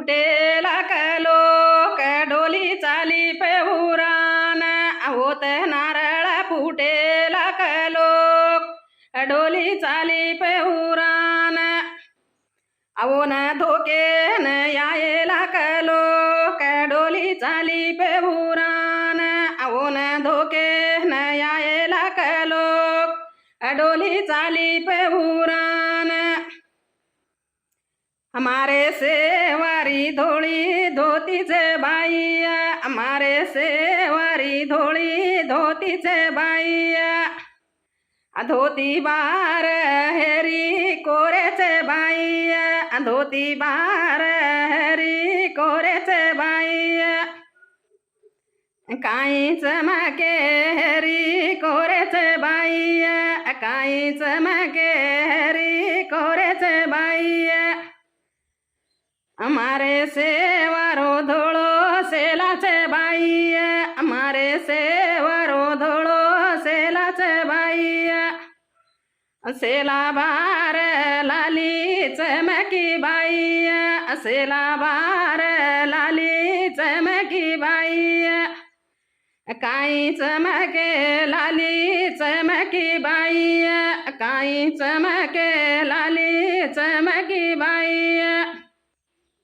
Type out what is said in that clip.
फुटेला कलोक डोली चाली पेहुरान होत नारळ फुटेला कलोक डोली चाली पेहुरान आवोन धोके न यायला कलोक डोली चाली पेहुरान आवोन धोके न यायला कलोक डोली चाली पेहुरान हमारे सेवारी धोळी धोतीचे बाई हमारे सेवारी धोळी धोतीचे बाई धोती बार हेरी कोरेचे बाई धोती बार हेरी कोरेचे बाई काही चमके हेरी कोरेचे बाई काही चमके हेरी कोरेचे बाई हमारे सेवारो धोळो सेलाचे बाई हमारे सेवारो धोळो सेलाचे बाई सेला बार लाली चमकी बाई सेला बार लाली चमकी बाई काही चमके लाली चमकी बाई काही चमके लाली चमकी